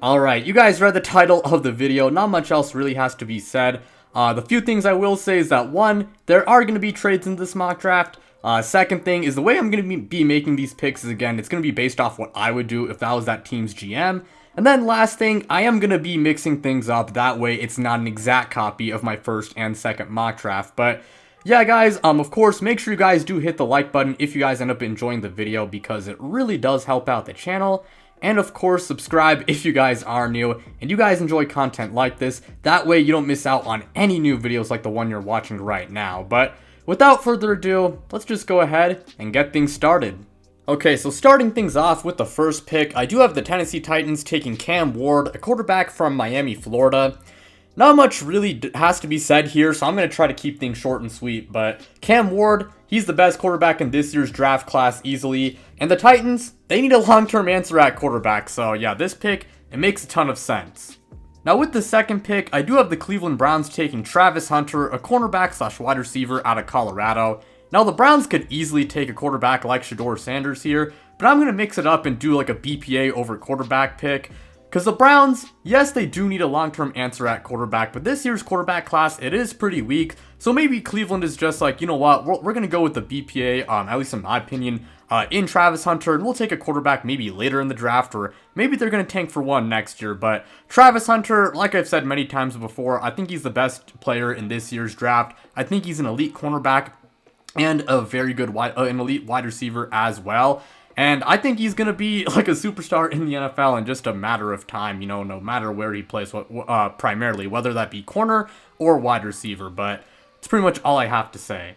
Alright, you guys read the title of the video, not much else really has to be said. The few things I will say is that one, there are going to be trades in this mock draft. Second thing is the way I'm going to be making these picks is, again, it's going to be based off what I would do if that was that team's GM. And then last thing, I am going to be mixing things up, that way it's not an exact copy of my first and second mock draft. But yeah, guys, of course, make sure you guys do hit the like button if you guys end up enjoying the video, because it really does help out the channel. And of course, subscribe if you guys are new and you guys enjoy content like this. That way you don't miss out on any new videos like the one you're watching right now. But without further ado, let's just go ahead and get things started. Okay, so starting things off with the first pick, I do have the Tennessee Titans taking Cam Ward, a quarterback from Miami, Florida. Not much really has to be said here, so I'm going to try to keep things short and sweet, but Cam Ward, he's the best quarterback in this year's draft class easily, and the Titans, they need a long-term answer at quarterback, so yeah, this pick, it makes a ton of sense. Now with the second pick, I do have the Cleveland Browns taking Travis Hunter, a cornerback slash wide receiver out of Colorado. Now the Browns could easily take a quarterback like Sheduer Sanders here, but I'm going to mix it up and do like a BPA over quarterback pick. Because the Browns, yes, they do need a long-term answer at quarterback, but this year's quarterback class, it is pretty weak. So maybe Cleveland is just like, you know what, we're going to go with the BPA, at least in my opinion, in Travis Hunter, and we'll take a quarterback maybe later in the draft, or maybe they're going to tank for one next year. But Travis Hunter, like I've said many times before, I think he's the best player in this year's draft. I think he's an elite cornerback and a very good an elite wide receiver as well. And I think he's going to be like a superstar in the NFL in just a matter of time, you know, no matter where he plays, primarily, whether that be corner or wide receiver. But it's pretty much all I have to say.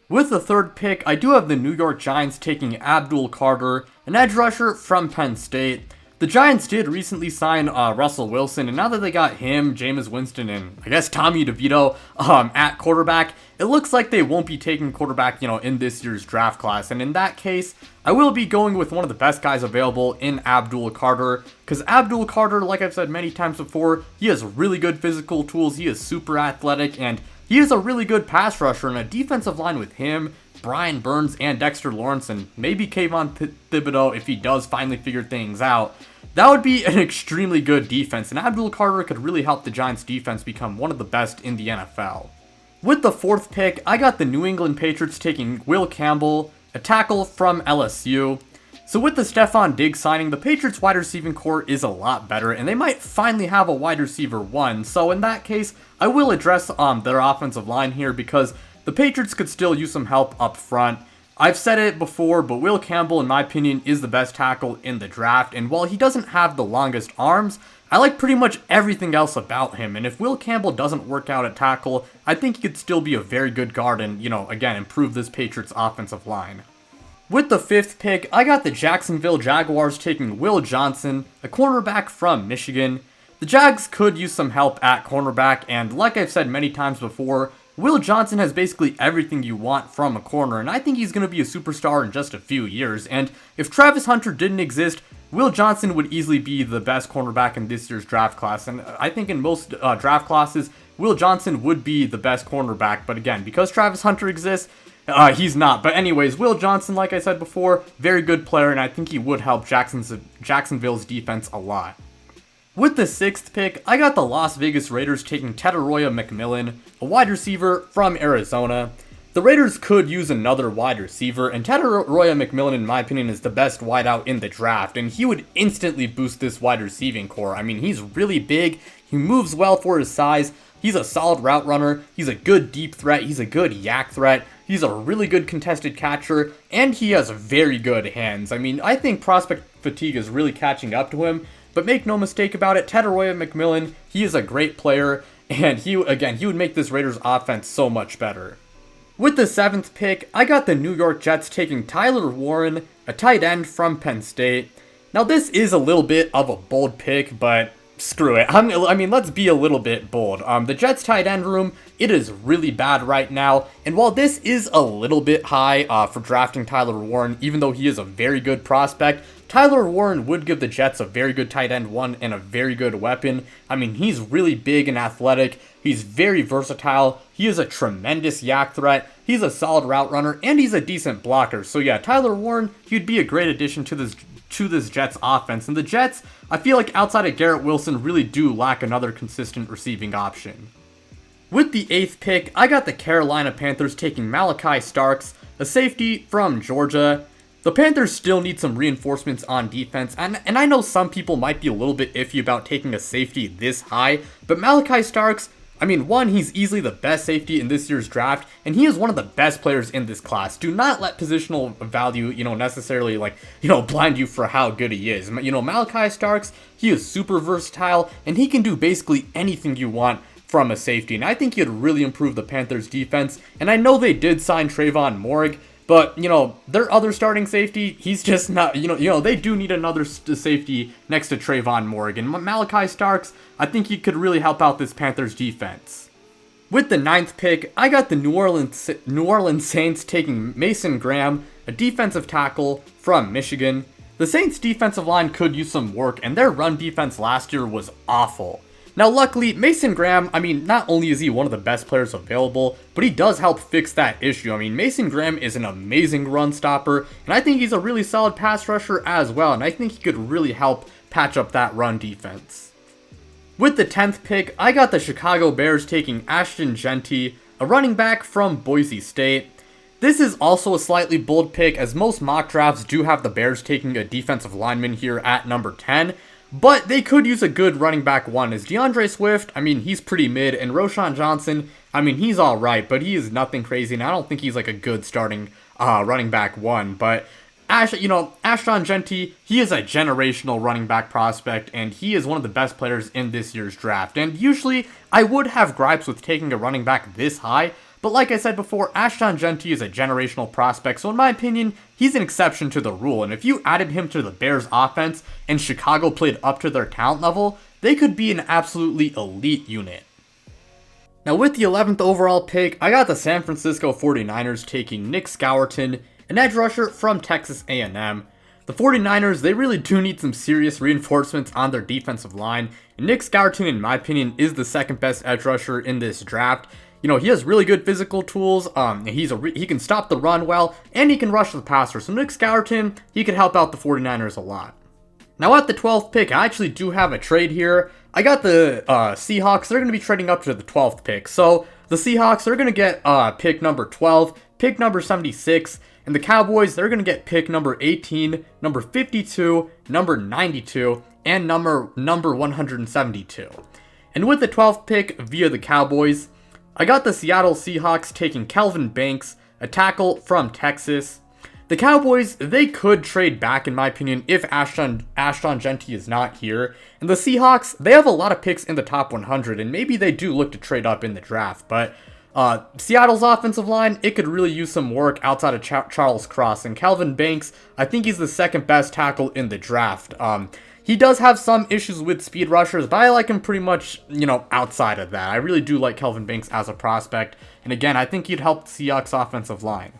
With the third pick, I do have the New York Giants taking Abdul Carter, an edge rusher from Penn State. The Giants did recently sign Russell Wilson, and now that they got him, Jameis Winston, and I guess Tommy DeVito at quarterback, it looks like they won't be taking quarterback, in this year's draft class. And in that case, I will be going with one of the best guys available in Abdul Carter, because Abdul Carter, like I've said many times before, he has really good physical tools, he is super athletic, and he is a really good pass rusher, and a defensive line with him, Brian Burns, and Dexter Lawrence, and maybe Kayvon Thibodeau if he does finally figure things out. That would be an extremely good defense, and Abdul Carter could really help the Giants' defense become one of the best in the NFL. With the fourth pick, I got the New England Patriots taking Will Campbell, a tackle from LSU. So with the Stephon Diggs signing, the Patriots' wide receiving core is a lot better, and they might finally have a wide receiver one. So in that case, I will address their offensive line here, because the Patriots could still use some help up front. I've said it before, but Will Campbell, in my opinion, is the best tackle in the draft, and while he doesn't have the longest arms, I like pretty much everything else about him, and if Will Campbell doesn't work out at tackle, I think he could still be a very good guard and, again, improve this Patriots offensive line. With the fifth pick, I got the Jacksonville Jaguars taking Will Johnson, a cornerback from Michigan. The Jags could use some help at cornerback, and like I've said many times before, Will Johnson has basically everything you want from a corner, and I think he's going to be a superstar in just a few years. And if Travis Hunter didn't exist, Will Johnson would easily be the best cornerback in this year's draft class. And I think in most draft classes, Will Johnson would be the best cornerback. But again, because Travis Hunter exists, he's not. But anyways, Will Johnson, like I said before, very good player, and I think he would help Jacksonville's defense a lot. With the sixth pick, I got the Las Vegas Raiders taking Tedoroya McMillan, a wide receiver from Arizona. The Raiders could use another wide receiver, and Tedoroya McMillan, in my opinion, is the best wideout in the draft, and he would instantly boost this wide receiving core. I mean, he's really big, he moves well for his size, he's a solid route runner, he's a good deep threat, he's a good yak threat, he's a really good contested catcher, and he has very good hands. I mean, I think prospect fatigue is really catching up to him. But make no mistake about it, Tedoroya McMillan, he is a great player, and he would make this Raiders offense so much better. With the seventh pick, I got the New York Jets taking Tyler Warren, a tight end from Penn State. Now this is a little bit of a bold pick, but screw it. I mean, let's be a little bit bold. The Jets tight end room, it is really bad right now, and while this is a little bit high for drafting Tyler Warren, even though he is a very good prospect, Tyler Warren would give the Jets a very good tight end one and a very good weapon. I mean, he's really big and athletic, he's very versatile, he is a tremendous yak threat, he's a solid route runner, and he's a decent blocker. So yeah, Tyler Warren, he'd be a great addition to this to this Jets offense. And the Jets, I feel like outside of Garrett Wilson, really do lack another consistent receiving option. With the 8th pick, I got the Carolina Panthers taking Malachi Starks, a safety from Georgia. The Panthers still need some reinforcements on defense, and I know some people might be a little bit iffy about taking a safety this high, but Malachi Starks, I mean, one, he's easily the best safety in this year's draft, and he is one of the best players in this class. Do not let positional value, necessarily, blind you for how good he is. Malachi Starks, he is super versatile, and he can do basically anything you want from a safety, and I think he'd really improve the Panthers' defense. And I know they did sign Trayvon Morrig, but, their other starting safety, he's just not, they do need another safety next to Trayvon Morrig. And Malachi Starks, I think he could really help out this Panthers defense. With the 9th pick, I got the New Orleans Saints taking Mason Graham, a defensive tackle from Michigan. The Saints' defensive line could use some work, and their run defense last year was awful. Now, luckily, Mason Graham, not only is he one of the best players available, but he does help fix that issue. Mason Graham is an amazing run stopper, and I think he's a really solid pass rusher as well, and I think he could really help patch up that run defense. With the 10th pick, I got the Chicago Bears taking Ashton Jeanty, a running back from Boise State. This is also a slightly bold pick, as most mock drafts do have the Bears taking a defensive lineman here at number 10. But they could use a good running back one, as DeAndre Swift, he's pretty mid, and Roschon Johnson, he's alright, but he is nothing crazy, and I don't think he's like a good starting running back one. But Ashton Jeanty, he is a generational running back prospect, and he is one of the best players in this year's draft. And usually, I would have gripes with taking a running back this high, but like I said before, Ashton Jeanty is a generational prospect, so in my opinion, he's an exception to the rule. And if you added him to the Bears offense and Chicago played up to their talent level, they could be an absolutely elite unit. Now with the 11th overall pick, I got the San Francisco 49ers taking Nick Scourton, an edge rusher from Texas A&M. The 49ers, they really do need some serious reinforcements on their defensive line, and Nick Scourton, in my opinion, is the second best edge rusher in this draft. He has really good physical tools, he can stop the run well, and he can rush the passer. So Nick Scourton, he could help out the 49ers a lot. Now at the 12th pick, I actually do have a trade here. I got the Seahawks, they're going to be trading up to the 12th pick. So the Seahawks, they're going to get pick number 12, pick number 76, and the Cowboys, they're going to get pick number 18, number 52, number 92, and number 172. And with the 12th pick via the Cowboys, I got the Seattle Seahawks taking Kelvin Banks, a tackle from Texas. The Cowboys, they could trade back, in my opinion, if Ashton Jeanty is not here. And the Seahawks, they have a lot of picks in the top 100, and maybe they do look to trade up in the draft. But Seattle's offensive line, it could really use some work outside of Charles Cross. And Kelvin Banks, I think he's the second best tackle in the draft. He does have some issues with speed rushers, but I like him pretty much, outside of that. I really do like Kelvin Banks as a prospect, and again, I think he'd help the Seahawks offensive line.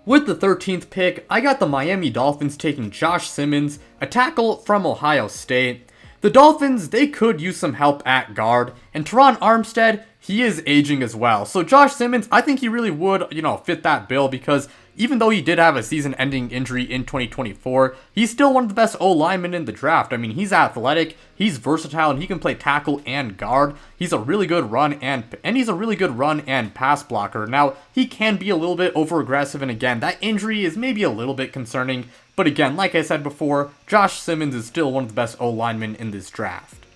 With the 13th pick, I got the Miami Dolphins taking Josh Simmons, a tackle from Ohio State. The Dolphins, they could use some help at guard, and Teron Armstead, he is aging as well. So Josh Simmons, I think he really would, fit that bill, because even though he did have a season-ending injury in 2024, he's still one of the best O-linemen in the draft. He's athletic, he's versatile, and he can play tackle and guard. He's a really good run and he's a really good run and pass blocker. Now, he can be a little bit over-aggressive, and again, that injury is maybe a little bit concerning. But again, like I said before, Josh Simmons is still one of the best O-linemen in this draft.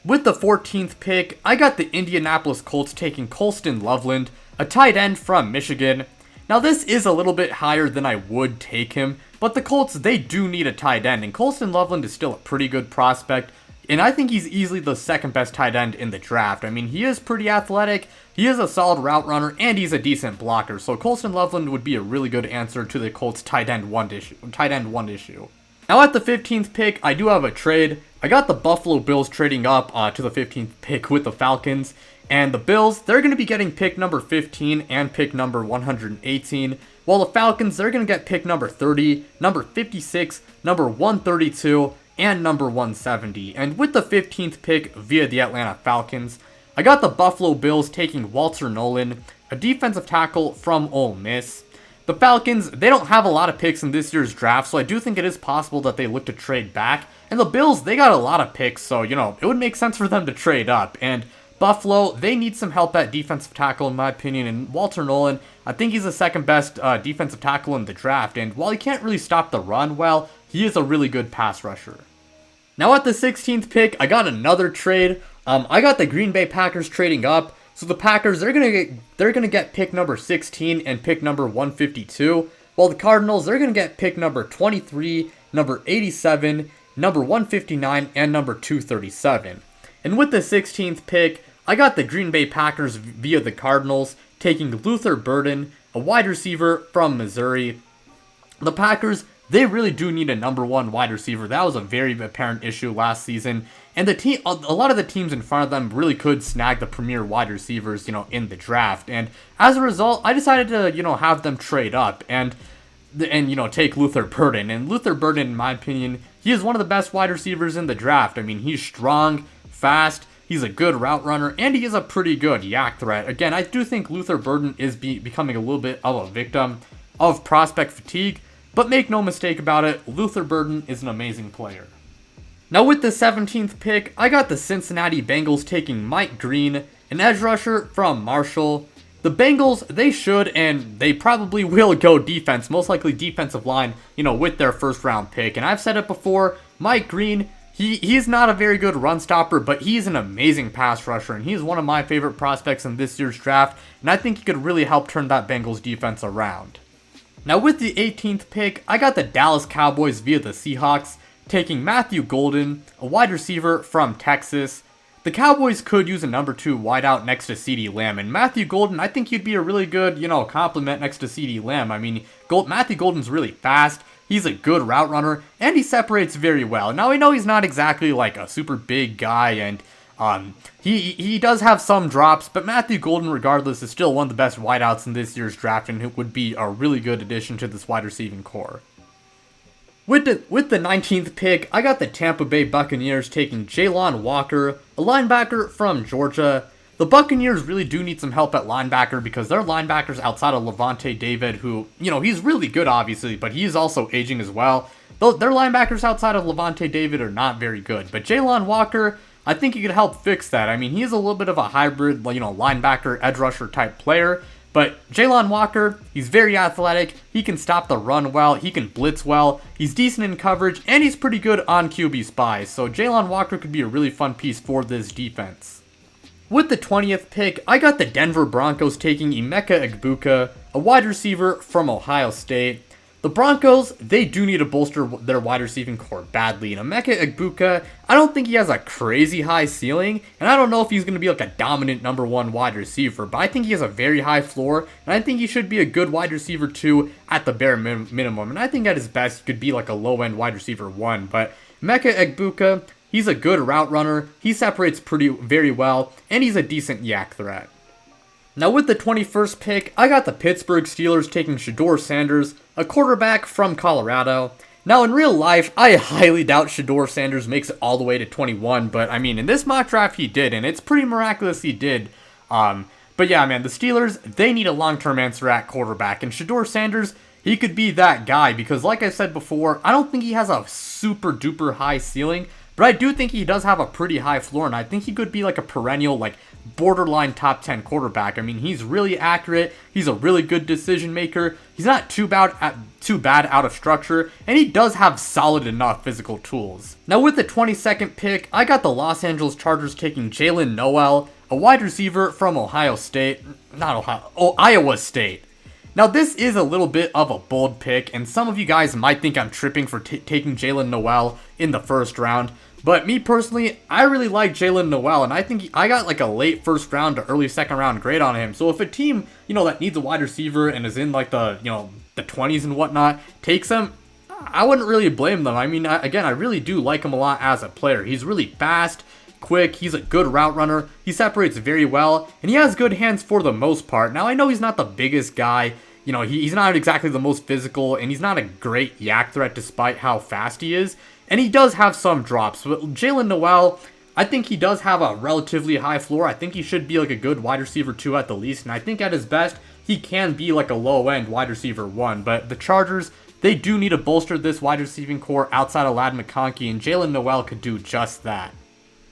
With the 14th pick, I got the Indianapolis Colts taking Colston Loveland, a tight end from Michigan. Now this is a little bit higher than I would take him, but the Colts, they do need a tight end, and Colston Loveland is still a pretty good prospect, and I think he's easily the second best tight end in the draft. He is pretty athletic, he is a solid route runner, and he's a decent blocker, so Colston Loveland would be a really good answer to the Colts tight end one issue. Now at the 15th pick, I do have a trade. I got the Buffalo Bills trading up to the 15th pick with the Falcons. And the Bills, they're going to be getting pick number 15 and pick number 118. While the Falcons, they're going to get pick number 30, number 56, number 132, and number 170. And with the 15th pick via the Atlanta Falcons, I got the Buffalo Bills taking Walter Nolan, a defensive tackle from Ole Miss. The the Falcons, they don't have a lot of picks in this year's draft, so I do think it is possible that they look to trade back. And the Bills, they got a lot of picks, so, you know, it would make sense for them to trade up. And Buffalo, they need some help at defensive tackle, in my opinion, and Walter Nolan, I think he's the second best defensive tackle in the draft, and while he can't really stop the run well, he is a really good pass rusher. Now at the 16th pick, I got another trade. I got the Green Bay Packers trading up. So the Packers, they're gonna get pick number 16 and pick number 152, while the Cardinals, they're gonna get pick number 23, number 87, number 159, and number 237. And with the 16th pick, I got the Green Bay Packers via the Cardinals, taking Luther Burden, a wide receiver from Missouri. The Packers, they really do need a number one wide receiver. That was a very apparent issue last season. And the team, a lot of the teams in front of them really could snag the premier wide receivers, you know, in the draft. And as a result, I decided to, you know, have them trade up and you know, take Luther Burden. And Luther Burden, in my opinion, he is one of the best wide receivers in the draft. I mean, he's strong, fast, he's a good route runner, and he is a pretty good yak threat. Again, I do think Luther Burden is becoming a little bit of a victim of prospect fatigue, but make no mistake about it, Luther Burden is an amazing player. Now with the 17th pick, I got the Cincinnati Bengals taking Mike Green, an edge rusher from Marshall. The Bengals, they should and they probably will go defense, most likely defensive line, you know, with their first round pick. And I've said it before, Mike Green, he's not a very good run stopper, but he's an amazing pass rusher, and he's one of my favorite prospects in this year's draft, and I think he could really help turn that Bengals defense around. Now with the 18th pick, I got the Dallas Cowboys via the Seahawks, taking Matthew Golden, a wide receiver from Texas. The Cowboys could use a number 2 wideout next to CeeDee Lamb, and Matthew Golden, I think he'd be a really good, you know, complement next to CeeDee Lamb. I mean, Matthew Golden's really fast, he's a good route runner, and he separates very well. Now, I know he's not exactly like a super big guy, and he does have some drops, but Matthew Golden, regardless, is still one of the best wideouts in this year's draft, and it would be a really good addition to this wide receiving core. With the 19th pick, I got the Tampa Bay Buccaneers taking Jalon Walker, a linebacker from Georgia. The Buccaneers really do need some help at linebacker because their linebackers outside of Levante David, who, you know, he's really good obviously, but he's also aging as well. Their linebackers outside of Levante David are not very good, but Jalon Walker, I think he could help fix that. I mean, he is a little bit of a hybrid, you know, linebacker, edge rusher type player. But Jalon Walker, he's very athletic, he can stop the run well, he can blitz well, he's decent in coverage, and he's pretty good on QB spies. So Jalon Walker could be a really fun piece for this defense. With the 20th pick, I got the Denver Broncos taking Emeka Egbuka, a wide receiver from Ohio State. The Broncos, they do need to bolster their wide receiving core badly, and Emeka Egbuka, I don't think he has a crazy high ceiling, and I don't know if he's going to be like a dominant number 1 wide receiver, but I think he has a very high floor, and I think he should be a good wide receiver 2 at the bare minimum, and I think at his best he could be like a low-end wide receiver 1, but Emeka Egbuka, he's a good route runner, he separates very well, and he's a decent yak threat. Now with the 21st pick, I got the Pittsburgh Steelers taking Sheduer Sanders, a quarterback from Colorado. Now in real life, I highly doubt Sheduer Sanders makes it all the way to 21, but I mean, in this mock draft he did, and it's pretty miraculous he did. But yeah, man, the Steelers, they need a long-term answer at quarterback, and Sheduer Sanders, he could be that guy, because like I said before, I don't think he has a super duper high ceiling, but I do think he does have a pretty high floor, and I think he could be like a perennial, like, borderline top 10 quarterback. I mean, he's really accurate, he's a really good decision maker, he's not too bad out of structure, and he does have solid enough physical tools. Now with the 22nd pick, I got the Los Angeles Chargers taking Jalen Noel, a wide receiver from Iowa State. Now this is a little bit of a bold pick, and some of you guys might think I'm tripping for taking Jalen Noel in the first round, but me personally, I really like Jalen Noel, and I think I got like a late first round to early second round grade on him. So if a team, you know, that needs a wide receiver and is in like the, you know, the 20s and whatnot, takes him, I wouldn't really blame them. I mean, again, I really do like him a lot as a player. He's really fast, quick, he's a good route runner, he separates very well, and he has good hands for the most part. Now I know he's not the biggest guy, you know, he's not exactly the most physical, and he's not a great yak threat despite how fast he is, and he does have some drops. But Jalen Noel, I think he does have a relatively high floor. I think he should be like a good wide receiver 2 at the least, and I think at his best, he can be like a low-end wide receiver 1, but the Chargers, they do need to bolster this wide receiving core outside of Ladd McConkey, and Jalen Noel could do just that.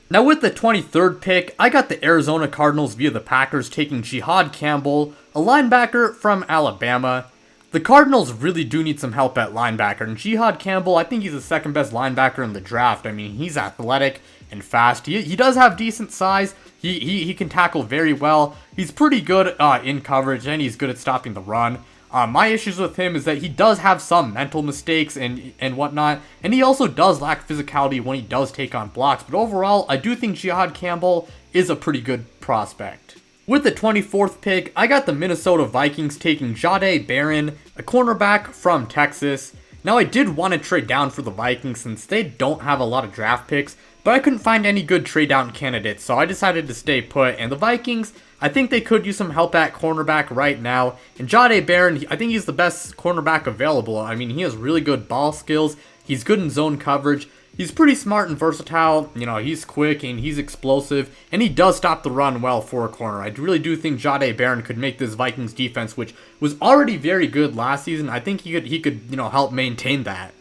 Now with the 23rd pick, I got the Arizona Cardinals via the Packers taking Jihad Campbell, a linebacker from Alabama. The Cardinals really do need some help at linebacker, and Jihad Campbell, I think he's the second best linebacker in the draft. I mean, he's athletic and fast. He does have decent size. He can tackle very well. He's pretty good in coverage, and he's good at stopping the run. My issues with him is that he does have some mental mistakes and whatnot, and he also does lack physicality when he does take on blocks, but overall, I do think Jihad Campbell is a pretty good prospect. With the 24th pick, I got the Minnesota Vikings taking Jahdae Barron, a cornerback from Texas. Now, I did want to trade down for the Vikings since they don't have a lot of draft picks, but I couldn't find any good trade down candidates, so I decided to stay put, and the Vikings, I think they could use some help at cornerback right now, and Jahdae Barron, I think he's the best cornerback available. I mean, he has really good ball skills, he's good in zone coverage, he's pretty smart and versatile, you know, he's quick and he's explosive, and he does stop the run well for a corner. I really do think Jahdae Barron could make this Vikings defense, which was already very good last season, I think he could, you know, help maintain that.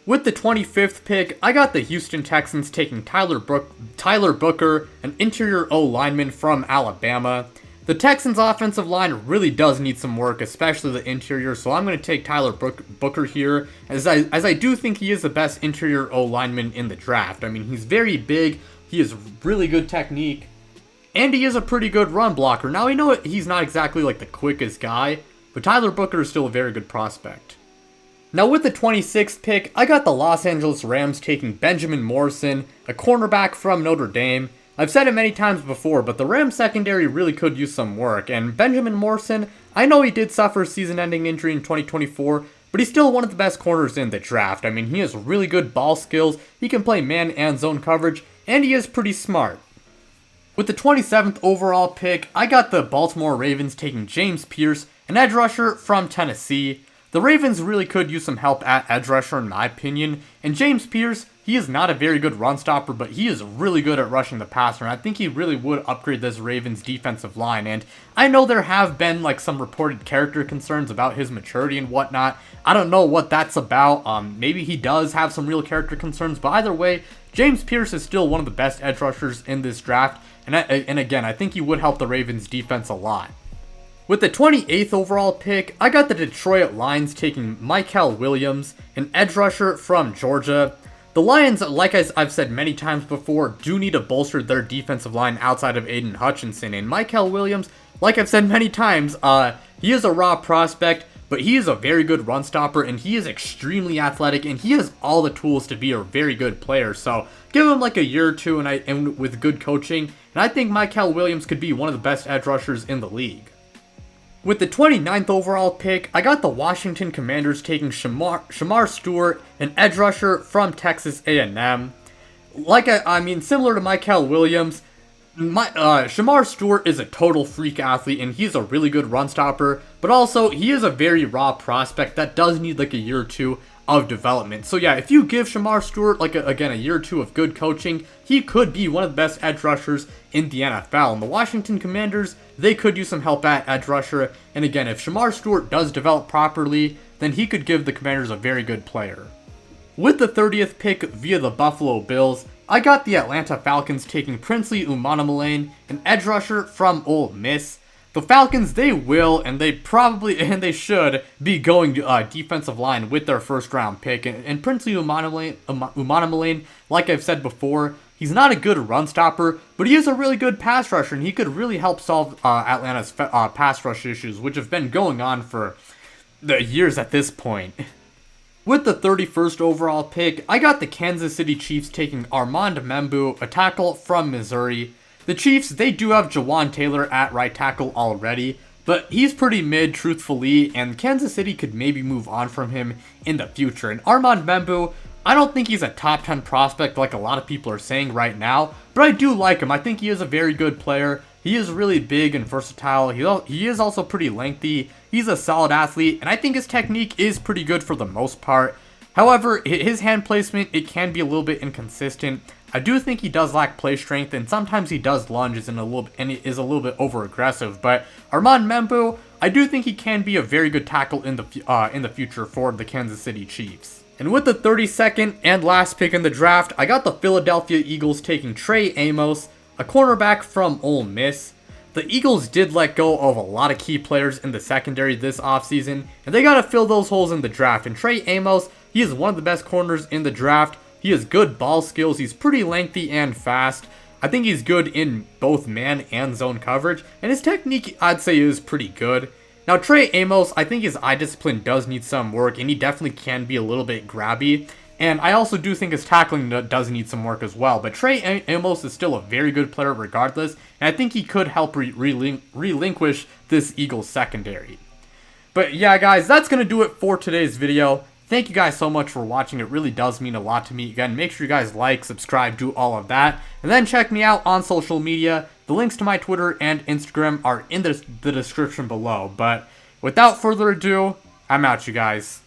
With the 25th pick, I got the Houston Texans taking Tyler Booker, an interior O lineman from Alabama. The Texans' offensive line really does need some work, especially the interior, so I'm going to take Tyler Booker here, as I do think he is the best interior O lineman in the draft. I mean, he's very big, he has really good technique, and he is a pretty good run blocker. Now, I know he's not exactly like the quickest guy, but Tyler Booker is still a very good prospect. Now with the 26th pick, I got the Los Angeles Rams taking Benjamin Morrison, a cornerback from Notre Dame. I've said it many times before, but the Rams secondary really could use some work, and Benjamin Morrison, I know he did suffer a season-ending injury in 2024, but he's still one of the best corners in the draft. I mean, he has really good ball skills, he can play man and zone coverage, and he is pretty smart. With the 27th overall pick, I got the Baltimore Ravens taking James Pierce, an edge rusher from Tennessee. The Ravens really could use some help at edge rusher in my opinion, and James Pierce, he is not a very good run stopper, but he is really good at rushing the passer, and I think he really would upgrade this Ravens defensive line, and I know there have been like some reported character concerns about his maturity and whatnot. I don't know what that's about, maybe he does have some real character concerns, but either way, James Pierce is still one of the best edge rushers in this draft, and again, I think he would help the Ravens defense a lot. With the 28th overall pick, I got the Detroit Lions taking Mykel Williams, an edge rusher from Georgia. The Lions, like I've said many times before, do need to bolster their defensive line outside of Aiden Hutchinson, and Mykel Williams, like I've said many times, he is a raw prospect, but he is a very good run stopper, and he is extremely athletic, and he has all the tools to be a very good player, so give him like a year or two and with good coaching, and I think Mykel Williams could be one of the best edge rushers in the league. With the 29th overall pick, I got the Washington Commanders taking Shamar Stewart, an edge rusher from Texas A&M. I mean, similar to Mykel Williams, Shamar Stewart is a total freak athlete, and he's a really good run stopper, but also, he is a very raw prospect that does need like a year or two of development. So yeah, if you give Shamar Stewart a year or two of good coaching, he could be one of the best edge rushers in the NFL. And the Washington Commanders, they could use some help at edge rusher. And again, if Shamar Stewart does develop properly, then he could give the Commanders a very good player. With the 30th pick via the Buffalo Bills, I got the Atlanta Falcons taking Princely Umanamielen, an edge rusher from Ole Miss. The Falcons, they will, and they probably, and they should, be going defensive line with their first round pick. And Princely Umanamielen, like I've said before, he's not a good run stopper, but he is a really good pass rusher, and he could really help solve Atlanta's pass rush issues, which have been going on for the years at this point. With the 31st overall pick, I got the Kansas City Chiefs taking Armand Membou, a tackle from Missouri. The Chiefs, they do have Jawan Taylor at right tackle already, but he's pretty mid, truthfully, and Kansas City could maybe move on from him in the future. And Armand Membou, I don't think he's a top 10 prospect like a lot of people are saying right now, but I do like him. I think he is a very good player. He is really big and versatile. He is also pretty lengthy. He's a solid athlete, and I think his technique is pretty good for the most part. However, his hand placement, it can be a little bit inconsistent. I do think he does lack play strength, and sometimes he does lunge and is a little bit over aggressive. But Armand Membou, I do think he can be a very good tackle in the future for the Kansas City Chiefs. And with the 32nd and last pick in the draft, I got the Philadelphia Eagles taking Trey Amos, a cornerback from Ole Miss. The Eagles did let go of a lot of key players in the secondary this offseason, and they gotta fill those holes in the draft. And Trey Amos, he is one of the best corners in the draft. He has good ball skills, he's pretty lengthy and fast. I think he's good in both man and zone coverage, and his technique, I'd say, is pretty good. Now, Trey Amos, I think his eye discipline does need some work, and he definitely can be a little bit grabby. And I also do think his tackling does need some work as well. But Trey Amos is still a very good player regardless, and I think he could help relinquish this Eagles secondary. But yeah, guys, that's going to do it for today's video. Thank you guys so much for watching. It really does mean a lot to me. Again, make sure you guys like, subscribe, do all of that. And then check me out on social media. The links to my Twitter and Instagram are in the description below. But without further ado, I'm out, you guys.